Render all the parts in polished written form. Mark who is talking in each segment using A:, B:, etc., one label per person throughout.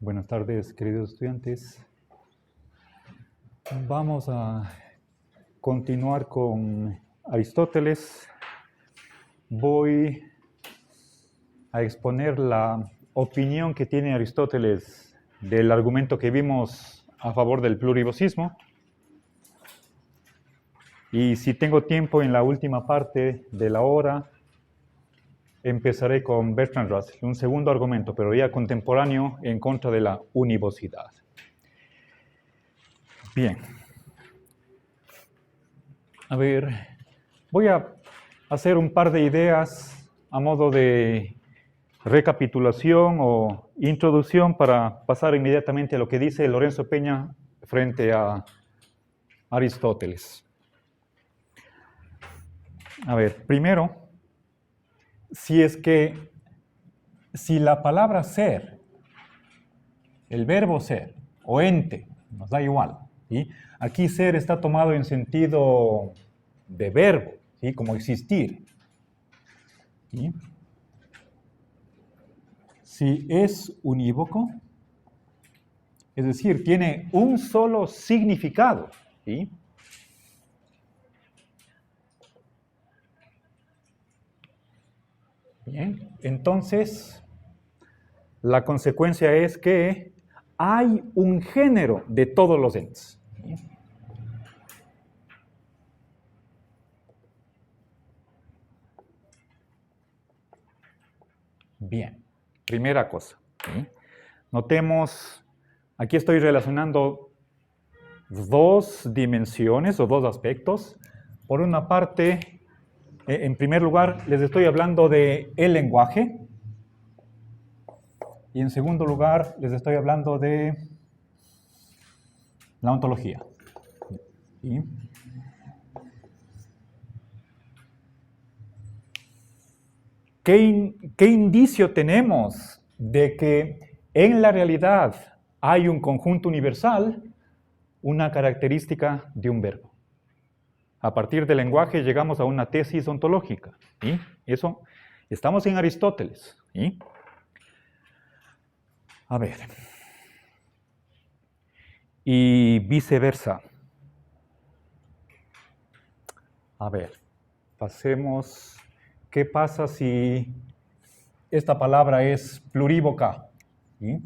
A: Buenas tardes, queridos estudiantes. Vamos a continuar con Aristóteles. Voy a exponer la opinión que tiene Aristóteles del argumento que vimos a favor del pluribosismo. Y si tengo tiempo en la última parte de la hora, empezaré con Bertrand Russell, un segundo argumento, pero ya contemporáneo en contra de la univocidad. Bien. A ver, voy a hacer un par de ideas a modo de recapitulación o introducción para pasar inmediatamente a lo que dice Lorenzo Peña frente a Aristóteles. A ver, primero, si la palabra ser, el verbo ser o ente, nos da igual, ¿sí? Aquí ser está tomado en sentido de verbo, ¿sí? Como existir. ¿Sí? Si es unívoco, es decir, tiene un solo significado, ¿sí? Bien, entonces la consecuencia es que hay un género de todos los entes. ¿Sí? Bien, primera cosa. ¿Sí? Notemos, aquí estoy relacionando dos dimensiones o dos aspectos. Por una parte, en primer lugar, les estoy hablando del lenguaje. Y en segundo lugar, les estoy hablando de la ontología. ¿Sí? ¿Qué indicio tenemos de que en la realidad hay un conjunto universal, una característica de un verbo? A partir del lenguaje llegamos a una tesis ontológica. ¿Sí? Eso, estamos en Aristóteles. ¿Sí? A ver. Y viceversa. A ver, pasemos. ¿Qué pasa si esta palabra es plurívoca? ¿Sí?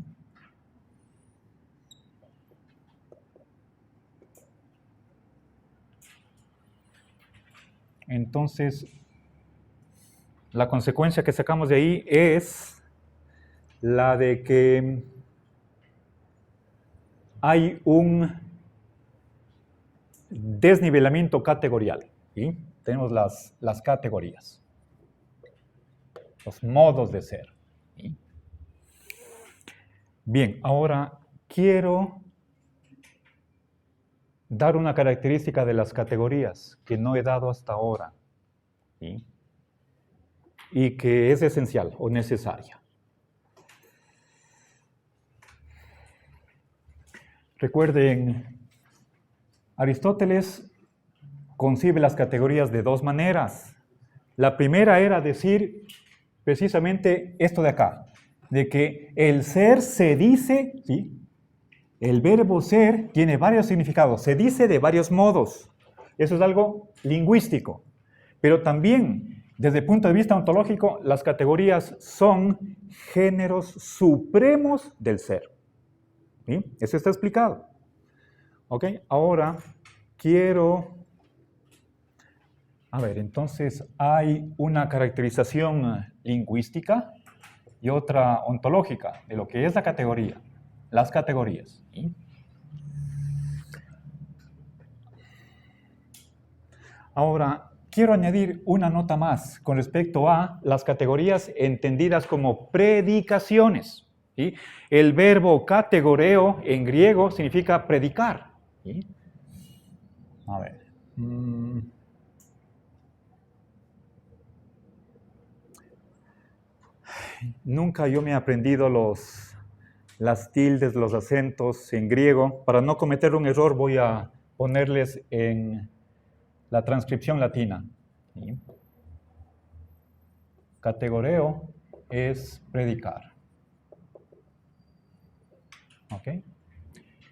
A: Entonces, la consecuencia que sacamos de ahí es la de que hay un desnivelamiento categorial. ¿Sí? Tenemos las categorías, los modos de ser. ¿Sí? Bien, ahora quiero dar una característica de las categorías que no he dado hasta ahora. ¿Sí? Y que es esencial o necesaria. Recuerden, Aristóteles concibe las categorías de dos maneras. La primera era decir precisamente esto de acá, de que el ser se dice, ¿sí? El verbo ser tiene varios significados, se dice de varios modos. Eso es algo lingüístico. Pero también, desde el punto de vista ontológico, las categorías son géneros supremos del ser. ¿Sí? Eso está explicado. ¿Ok? Ahora quiero... A ver, entonces hay una caracterización lingüística y otra ontológica de lo que es la categoría, las categorías. ¿Sí? Ahora, quiero añadir una nota más con respecto a las categorías entendidas como predicaciones. ¿Sí? El verbo categoreo en griego significa predicar. ¿Sí? A ver. Nunca yo me he aprendido las tildes, los acentos en griego. Para no cometer un error voy a ponerles en la transcripción latina. ¿Sí? Categoreo es predicar. ¿Ok?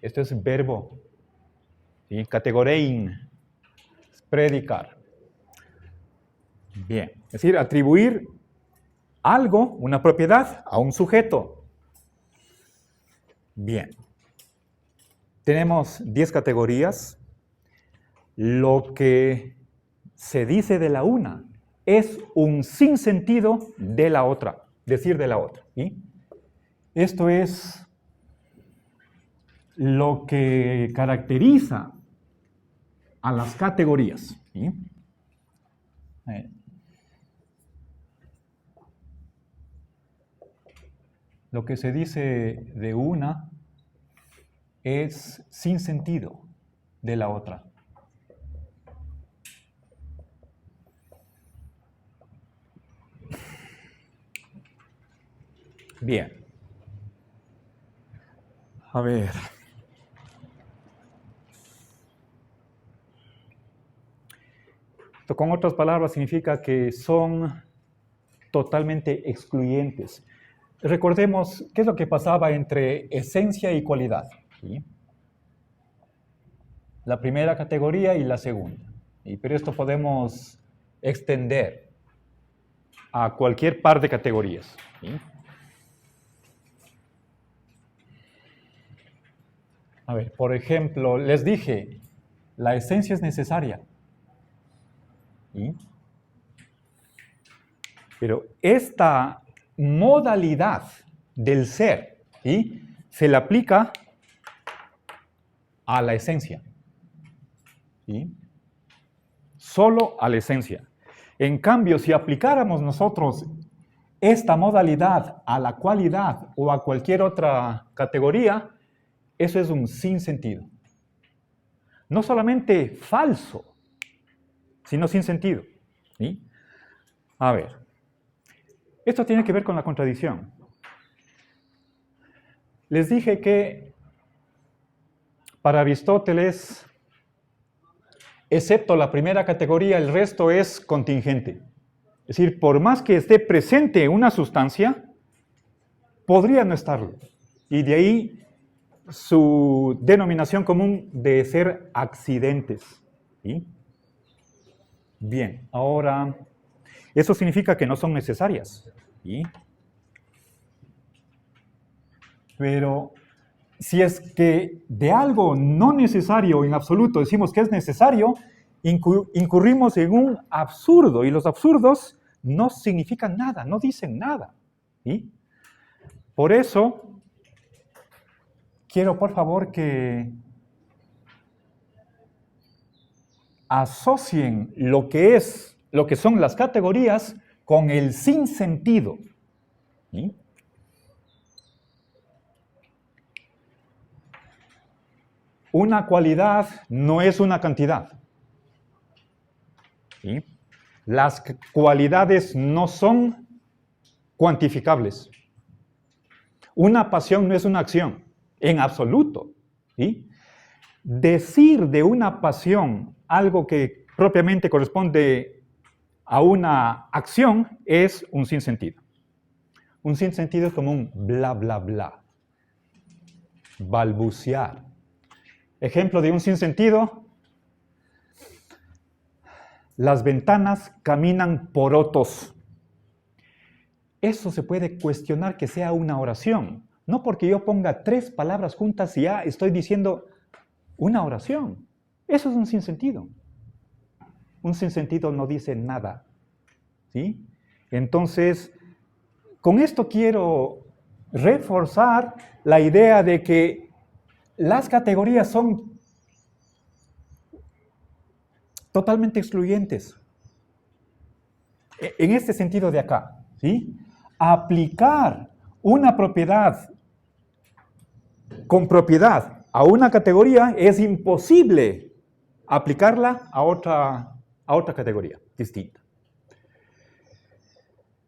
A: Esto es verbo. ¿Sí? Categorein, predicar. Bien, es decir, atribuir algo, una propiedad, a un sujeto. Bien. Tenemos 10 categorías. Lo que se dice de la una es un sinsentido de la otra, decir de la otra. ¿Sí? Esto es lo que caracteriza a las categorías. ¿Sí? Lo que se dice de una es sin sentido de la otra. Bien. A ver. Esto, con otras palabras, significa que son totalmente excluyentes. Recordemos qué es lo que pasaba entre esencia y cualidad. ¿Sí? La primera categoría y la segunda. Pero esto podemos extender a cualquier par de categorías. ¿Sí? A ver, por ejemplo, les dije, la esencia es necesaria. ¿Sí? Pero esta modalidad del ser, ¿sí?, se le aplica a la esencia. ¿Sí? Solo a la esencia. En cambio, si aplicáramos nosotros esta modalidad a la cualidad o a cualquier otra categoría, eso es un sinsentido. No solamente falso, sino sin sentido. ¿Sí? A ver, esto tiene que ver con la contradicción. Les dije que para Aristóteles, excepto la primera categoría, el resto es contingente. Es decir, por más que esté presente una sustancia, podría no estarlo. Y de ahí su denominación común de ser accidentes. ¿Sí? Bien, ahora, eso significa que no son necesarias. ¿Sí? Pero si es que de algo no necesario en absoluto decimos que es necesario, incurrimos en un absurdo, y los absurdos no significan nada, no dicen nada. ¿Sí? Por eso, quiero por favor que asocien lo que son las categorías con el sinsentido. ¿Sí? Una cualidad no es una cantidad. ¿Sí? Las cualidades no son cuantificables. Una pasión no es una acción, en absoluto. ¿Sí? Decir de una pasión algo que propiamente corresponde a una acción es un sinsentido. Un sinsentido es como un bla, bla, bla. Balbucear. Ejemplo de un sinsentido: las ventanas caminan porotos. Eso se puede cuestionar que sea una oración. No porque yo ponga 3 palabras juntas y ya estoy diciendo una oración. Eso es un sinsentido. Un sinsentido no dice nada. ¿Sí? Entonces, con esto quiero reforzar la idea de que las categorías son totalmente excluyentes. En este sentido de acá, ¿sí? Aplicar una propiedad con propiedad a una categoría es imposible aplicarla a otra categoría distinta.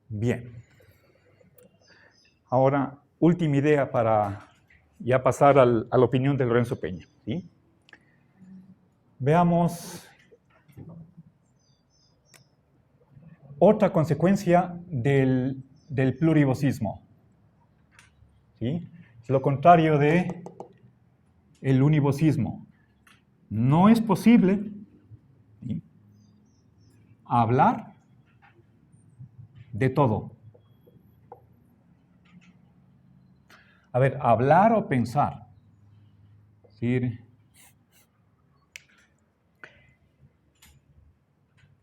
A: Bien. Ahora, última idea para ya pasar a la opinión de Lorenzo Peña. ¿Sí? Veamos otra consecuencia del plurivocísmo. ¿Sí? Es lo contrario de el univocísmo. No es posible, ¿sí?, hablar de todo. A ver, hablar o pensar. Es decir,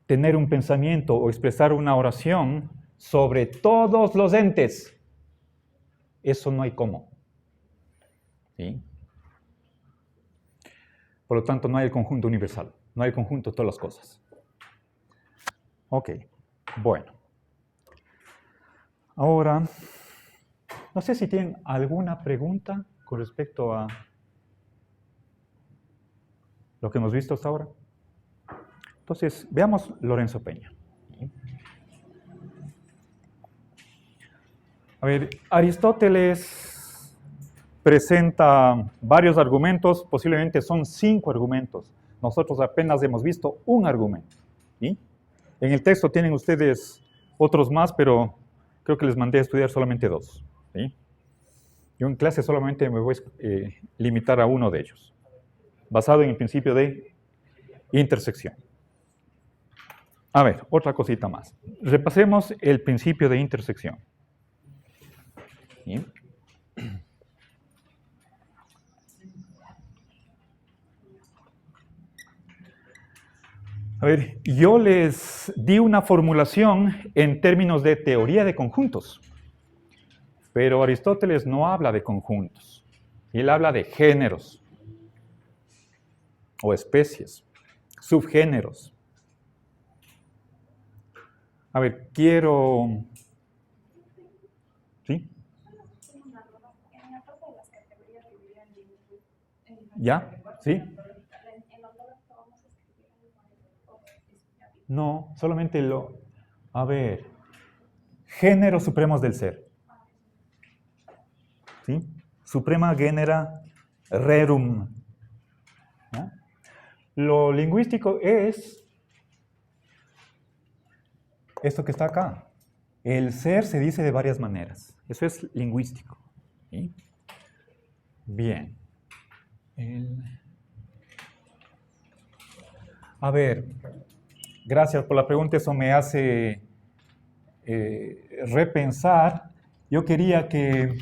A: tener un pensamiento o expresar una oración sobre todos los entes. Eso no hay cómo. ¿Sí? Por lo tanto, no hay el conjunto universal. No hay el conjunto de todas las cosas. Ok, bueno. Ahora, no sé si tienen alguna pregunta con respecto a lo que hemos visto hasta ahora. Entonces, veamos Lorenzo Peña. A ver, Aristóteles presenta varios argumentos, posiblemente son 5 argumentos. Nosotros apenas hemos visto un argumento. ¿Sí? En el texto tienen ustedes otros más, pero creo que les mandé a estudiar solamente 2. ¿Sí? Yo en clase solamente me voy a limitar a uno de ellos, basado en el principio de intersección. A ver, otra cosita más. Repasemos el principio de intersección. ¿Sí? A ver, yo les di una formulación en términos de teoría de conjuntos, pero Aristóteles no habla de conjuntos, él habla de géneros o especies, subgéneros. A ver, quiero... ¿Sí? ¿Ya? ¿Sí? No, solamente lo... A ver, géneros supremos del ser. ¿Sí? Suprema genera rerum. ¿No? Lo lingüístico es esto que está acá. El ser se dice de varias maneras. Eso es lingüístico. ¿Sí? Bien. A ver, gracias por la pregunta. Eso me hace repensar. Yo quería que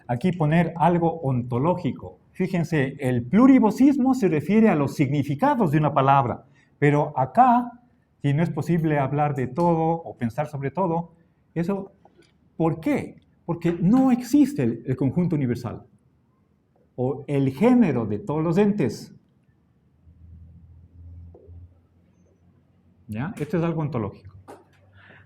A: aquí poner algo ontológico. Fíjense, el plurivocísmo se refiere a los significados de una palabra, pero acá, si no es posible hablar de todo o pensar sobre todo, eso, ¿por qué? Porque no existe el conjunto universal o el género de todos los entes. ¿Ya? Esto es algo ontológico.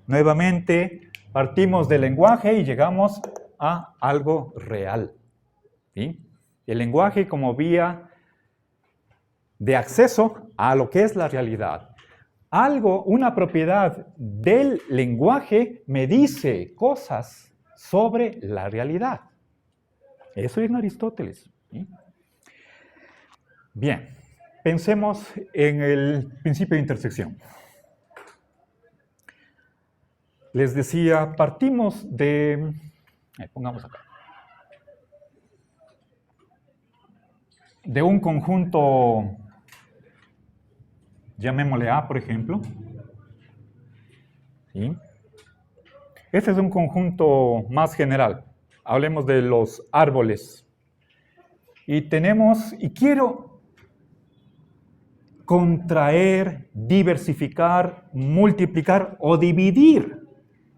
A: Nuevamente, partimos del lenguaje y llegamos a algo real. ¿Sí? El lenguaje como vía de acceso a lo que es la realidad. Algo, una propiedad del lenguaje me dice cosas sobre la realidad. Eso es en Aristóteles. ¿Sí? Bien, pensemos en el principio de intersección. Les decía, partimos de... pongamos acá. De un conjunto, llamémosle A, por ejemplo. ¿Sí? Este es un conjunto más general. Hablemos de los árboles. Y quiero contraer, diversificar, multiplicar o dividir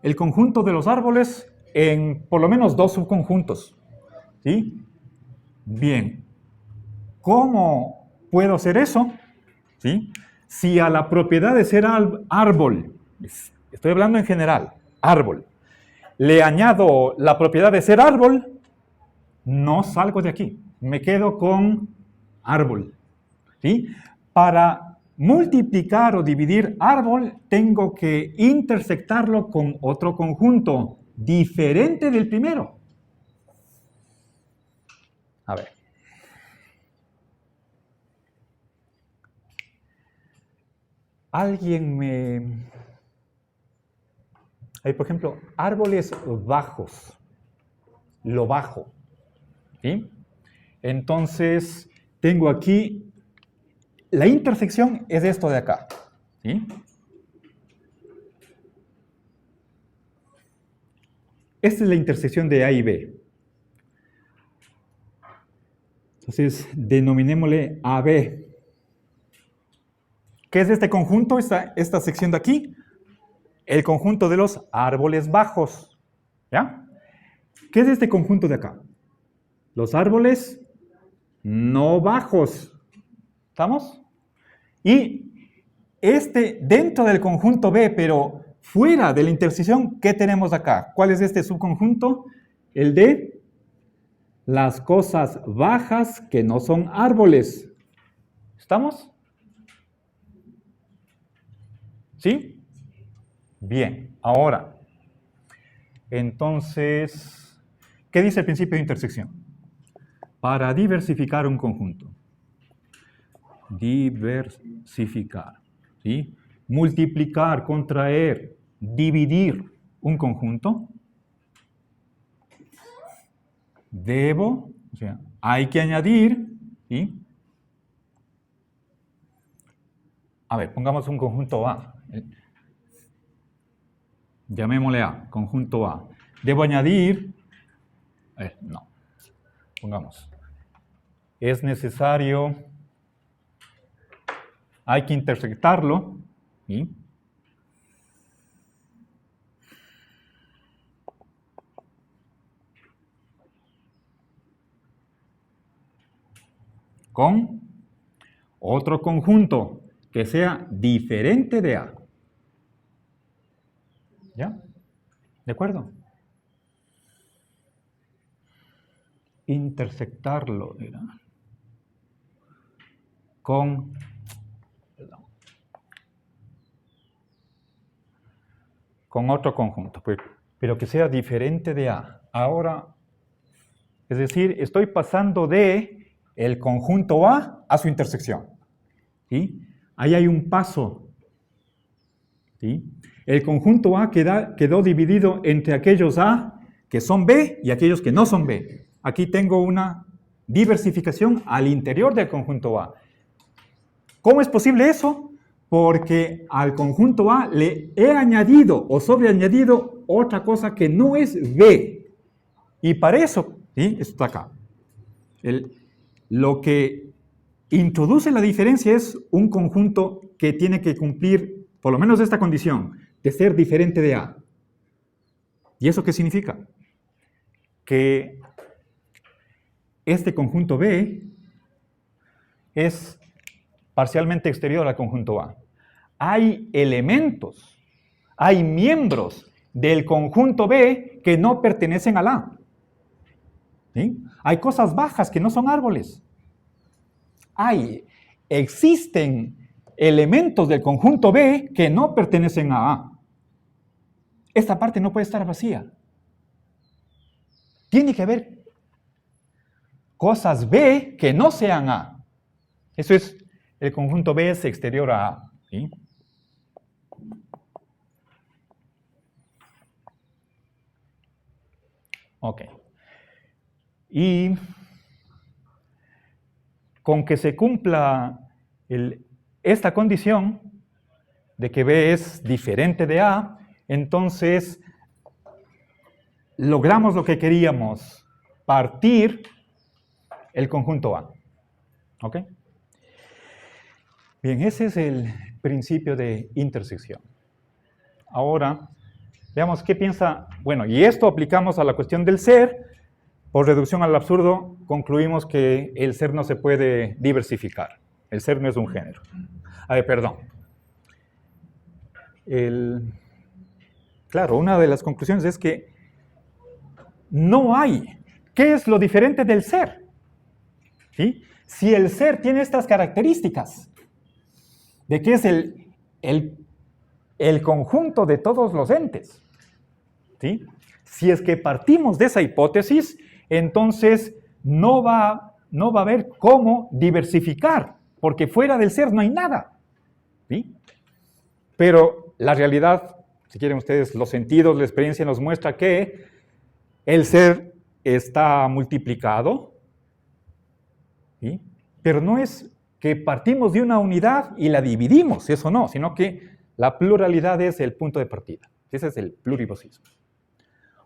A: el conjunto de los árboles en por lo menos 2 subconjuntos. ¿Sí? Bien. ¿Cómo puedo hacer eso? ¿Sí? Si a la propiedad de ser árbol, estoy hablando en general, árbol, le añado la propiedad de ser árbol, no salgo de aquí, me quedo con árbol. ¿Sí? Para multiplicar o dividir árbol, tengo que intersectarlo con otro conjunto diferente del primero. A ver. Hay, por ejemplo, árboles bajos, lo bajo. ¿Sí? Entonces, tengo aquí, la intersección es esto de acá. ¿Sí? Esta es la intersección de A y B. Entonces, denominémosle AB. ¿Qué es este conjunto, esta sección de aquí? El conjunto de los árboles bajos. ¿Ya? ¿Qué es este conjunto de acá? Los árboles no bajos. ¿Estamos? Y dentro del conjunto B, pero fuera de la intersección, ¿qué tenemos acá? ¿Cuál es este subconjunto? El de las cosas bajas que no son árboles. ¿Estamos? ¿Sí? Bien, ahora, entonces, ¿qué dice el principio de intersección? Para diversificar un conjunto. Diversificar, ¿sí? Multiplicar, contraer, dividir un conjunto. Hay que añadir, ¿sí? A ver, pongamos un conjunto A. Llamémosle A, conjunto A. Debo añadir, no, pongamos, es necesario, hay que intersectarlo, ¿sí? Con otro conjunto que sea diferente de A. ¿Ya? ¿De acuerdo? Intersectarlo, era. Con otro conjunto, pero que sea diferente de A. Ahora, es decir, estoy pasando de el conjunto A su intersección. ¿Sí? Ahí hay un paso. ¿Sí? El conjunto A quedó dividido entre aquellos A que son B y aquellos que no son B. Aquí tengo una diversificación al interior del conjunto A. ¿Cómo es posible eso? Porque al conjunto A le he añadido o sobreañadido otra cosa que no es B. Y para eso, ¿sí? Esto está acá. Lo que introduce la diferencia es un conjunto que tiene que cumplir por lo menos esta condición, de ser diferente de A. ¿Y eso qué significa? Que este conjunto B es parcialmente exterior al conjunto A. Hay elementos, hay miembros del conjunto B que no pertenecen al A. ¿Sí? Hay cosas bajas que no son árboles. Existen elementos del conjunto B que no pertenecen a A. Esta parte no puede estar vacía. Tiene que haber cosas B que no sean A. Eso es, el conjunto B es exterior a A. ¿Sí? Ok. Y con que se cumpla esta condición de que B es diferente de A, entonces logramos lo que queríamos, partir el conjunto A. ¿Ok? Bien, ese es el principio de intersección. Ahora, veamos qué piensa. Bueno, y esto aplicamos a la cuestión del ser. Por reducción al absurdo, concluimos que el ser no se puede diversificar. El ser no es un género. Perdón. Claro, una de las conclusiones es que no hay. ¿Qué es lo diferente del ser? ¿Sí? Si el ser tiene estas características, de que es el conjunto de todos los entes, ¿sí? Si es que partimos de esa hipótesis, entonces no va a haber cómo diversificar, porque fuera del ser no hay nada, ¿sí? Pero la realidad, si quieren ustedes, los sentidos, la experiencia nos muestra que el ser está multiplicado, ¿sí? Pero no es que partimos de una unidad y la dividimos, eso no, sino que la pluralidad es el punto de partida. Ese es el pluribosismo.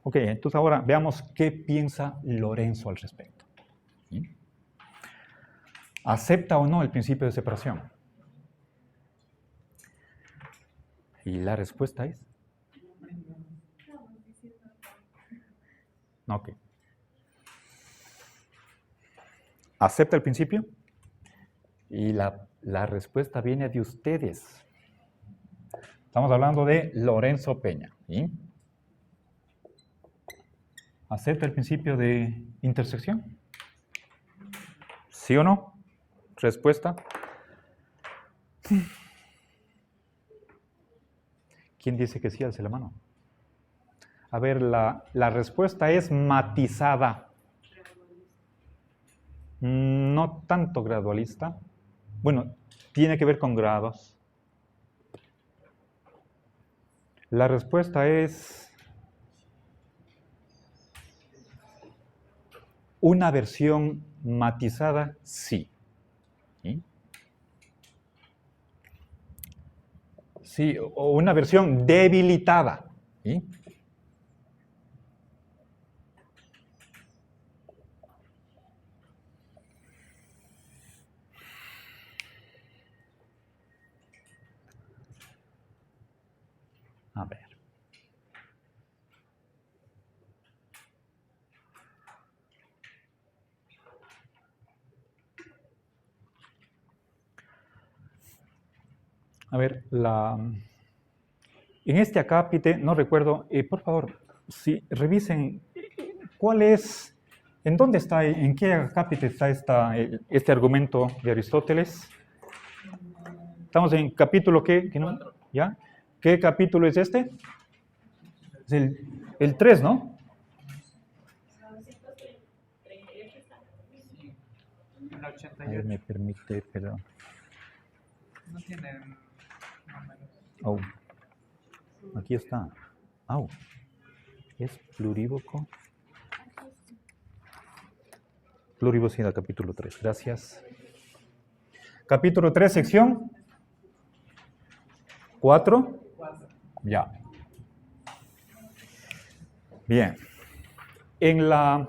A: Ok, entonces ahora veamos qué piensa Lorenzo al respecto. ¿Sí? ¿Acepta o no el principio de separación? Y la respuesta es... Ok. ¿Acepta el principio? Y la respuesta viene de ustedes. Estamos hablando de Lorenzo Peña. ¿Sí? ¿Acepta el principio de intersección? ¿Sí o no? Respuesta. ¿Quién dice que sí? Alce la mano. A ver, la respuesta es matizada. No tanto gradualista. Bueno, tiene que ver con grados. La respuesta es una versión matizada, sí. ¿Sí? Sí, o una versión debilitada. ¿Sí? A ver. A ver, en este acápite, no recuerdo, por favor, si revisen cuál es, en dónde está, en qué acápite está este argumento de Aristóteles. Estamos en capítulo ¿qué? No? ¿Ya? ¿Qué capítulo es este? Es el 3, ¿no? A ver, me permite, pero...
B: No tienen...
A: Oh. Aquí está. Oh. Es plurívoco. Plurivocidad, capítulo 3. Gracias. Capítulo 3, sección 4. Ya. Bien. En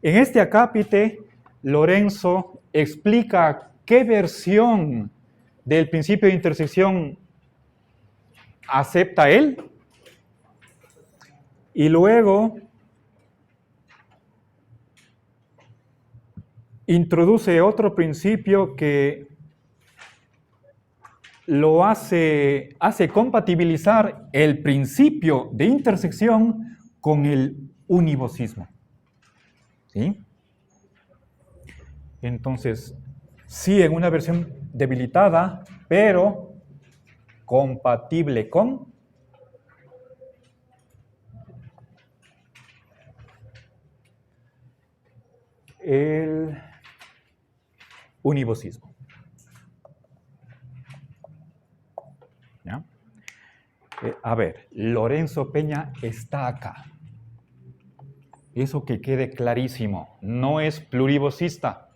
A: este acápite, Lorenzo explica qué versión del principio de intersección acepta él, y luego introduce otro principio que lo hace compatibilizar el principio de intersección con el univosismo. ¿Sí? Entonces, sí, en una versión debilitada, pero compatible con el univosismo. ¿Ya? A ver, Lorenzo Peña está acá. Eso que quede clarísimo, no es plurivosista.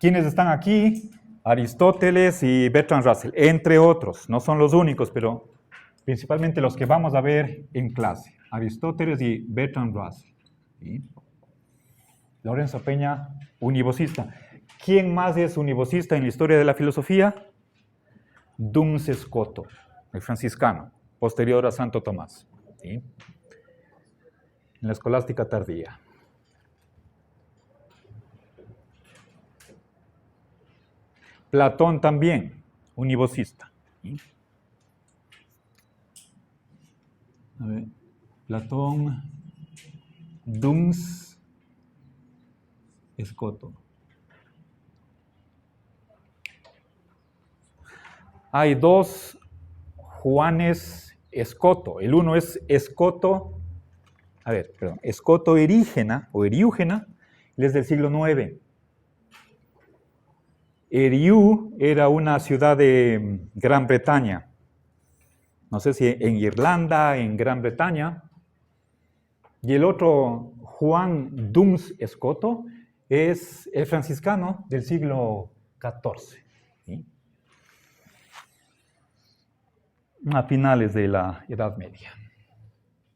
A: ¿Quiénes están aquí? Aristóteles y Bertrand Russell, entre otros. No son los únicos, pero principalmente los que vamos a ver en clase. Aristóteles y Bertrand Russell. ¿Sí? Lorenzo Peña, univosista. ¿Quién más es univosista en la historia de la filosofía? Duns Scoto, el franciscano, posterior a Santo Tomás. ¿Sí? En la escolástica tardía. Platón también, univosista. ¿Sí? A ver, Platón, Duns Scoto. Hay dos Juanes Scoto. El uno es Scoto, Scoto Erígena o Eriúgena, él es del siglo IX. Eriú era una ciudad de Gran Bretaña. No sé si en Irlanda, en Gran Bretaña. Y el otro, Juan Duns Scoto, es el franciscano del siglo XIV, ¿sí? A finales de la Edad Media.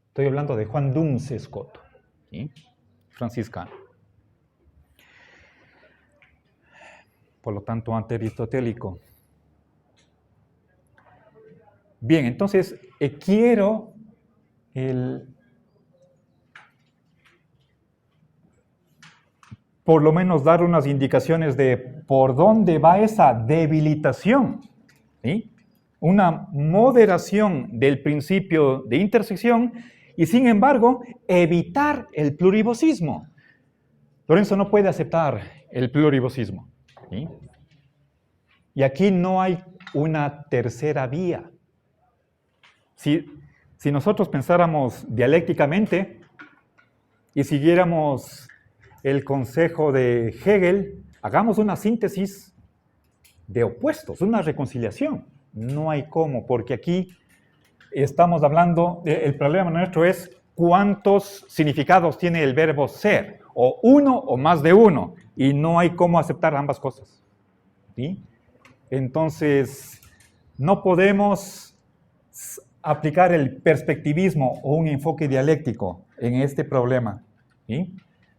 A: Estoy hablando de Juan Duns Scoto, ¿sí? Franciscano. Por lo tanto, antiaristotélico. Bien, entonces quiero por lo menos dar unas indicaciones de por dónde va esa debilitación, ¿sí? Una moderación del principio de intersección y, sin embargo, evitar el pluribosismo. Lorenzo no puede aceptar el pluribosismo, ¿sí? Y aquí no hay una tercera vía. Si nosotros pensáramos dialécticamente y siguiéramos el consejo de Hegel, hagamos una síntesis de opuestos, una reconciliación. No hay cómo, porque aquí estamos hablando, el problema nuestro es cuántos significados tiene el verbo ser, o uno o más de uno, y no hay cómo aceptar ambas cosas, ¿sí? Entonces, no podemos aplicar el perspectivismo o un enfoque dialéctico en este problema, ¿sí?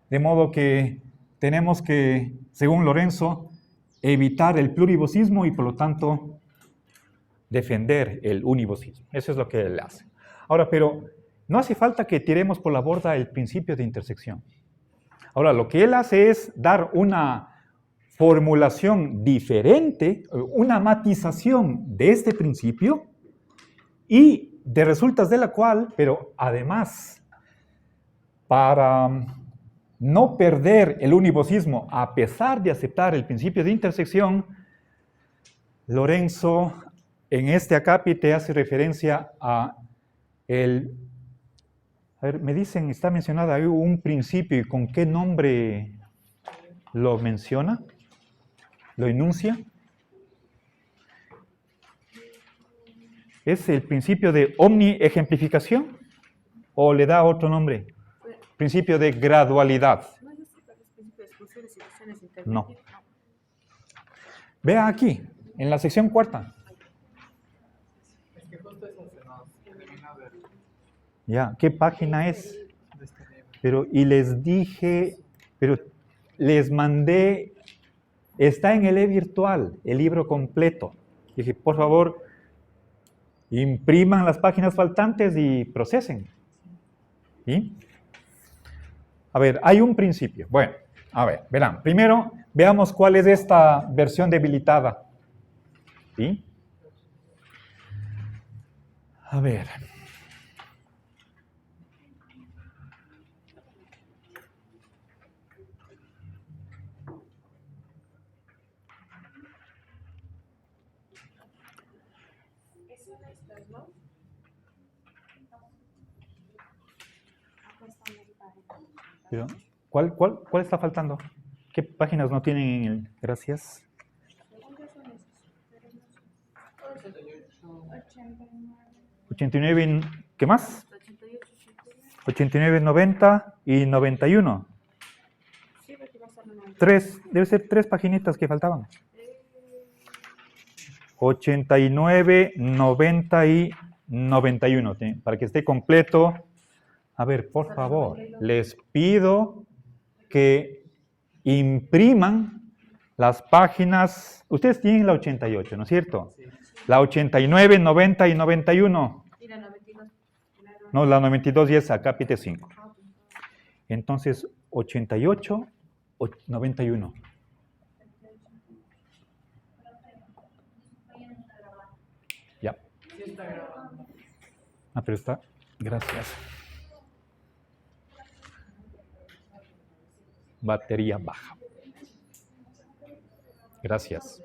A: De modo que tenemos que, según Lorenzo, evitar el pluribosismo y, por lo tanto, defender el univosismo. Eso es lo que él hace. Ahora, pero no hace falta que tiremos por la borda el principio de intersección. Ahora, lo que él hace es dar una formulación diferente, una matización de este principio y de resultas de la cual, pero además, para no perder el univosismo a pesar de aceptar el principio de intersección, Lorenzo en este acápite hace referencia a el... A ver, me dicen, está mencionado ahí un principio, ¿y con qué nombre lo menciona? ¿Lo enuncia? ¿Es el principio de omni-ejemplificación o le da otro nombre? Principio de gradualidad. No. Vea aquí, en la sección cuarta.
B: Es que justo eso se nos elimina del...
A: Ya, ¿qué página es? Pero, y les dije, pero les mandé, está en el e-virtual, el libro completo. Dije, por favor, impriman las páginas faltantes y procesen. ¿Sí? A ver, hay un principio. Bueno, a ver, verán. Primero, veamos cuál es esta versión debilitada. ¿Sí? A ver. Pero, ¿cuál está faltando? ¿Qué páginas no tienen en el...? Gracias. 89, ¿qué más? 89, 90 y 91. Debe ser 3 paginitas que faltaban. 89, 90 y 91, para que esté completo. A ver, por favor, les pido que impriman las páginas. Ustedes tienen la 88, ¿no es cierto? Sí. La 89, 90 y 91. ¿Y la 92? No, la 92 ya es acápite 5. Entonces, 88, 91. Ya. Ah, pero está. Gracias. Batería baja. Gracias.